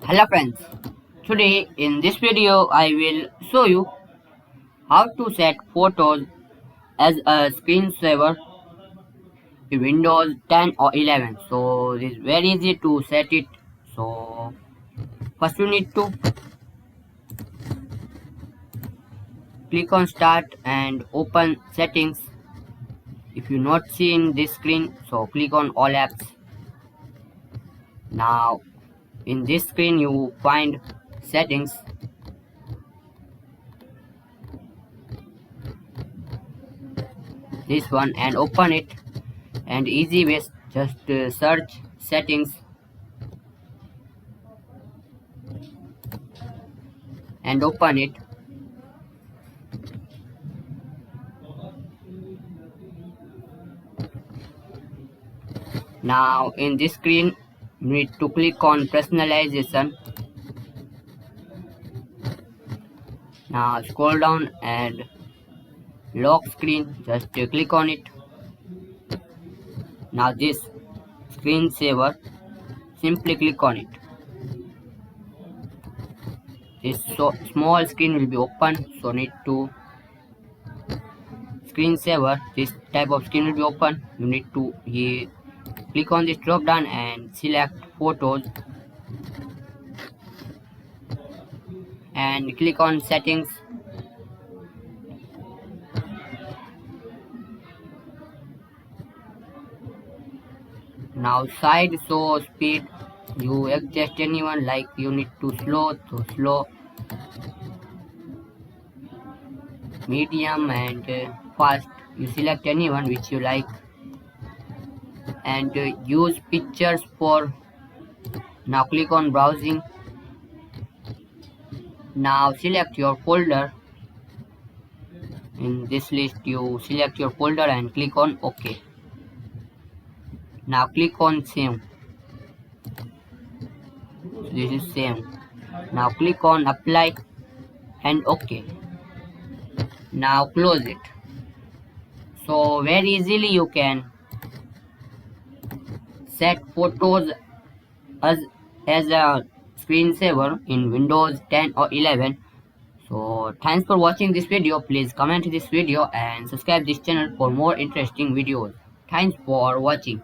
Hello friends, today in this video I will show you how to set photos as a screensaver in Windows 10 or 11. So it is very easy to set it. So first you need to click on start and open settings. If you not see in this screen, so click on all apps. Now in this screen you find settings. This one and open it, and easy way just search settings and open it. Now in this screen you need to click on personalization. Now scroll down and lock screen, just click on it. Now this screensaver, simply click on it. This small screen will be open, so need to screensaver, this type of screen will be open. You need to click on this drop down and select photos and click on settings. Now side show speed, you adjust anyone, like you need to slow to slow, medium and fast. You select anyone which you like and use pictures for. Now click on browsing. Now select your folder. In this list you select your folder and click on OK. Now click on save. This is save. Now click on apply and OK. Now close it. So very easily you can set photos as a screensaver in Windows 10 or 11. So thanks for watching this video. Please comment this video and subscribe this channel for more interesting videos. Thanks for watching.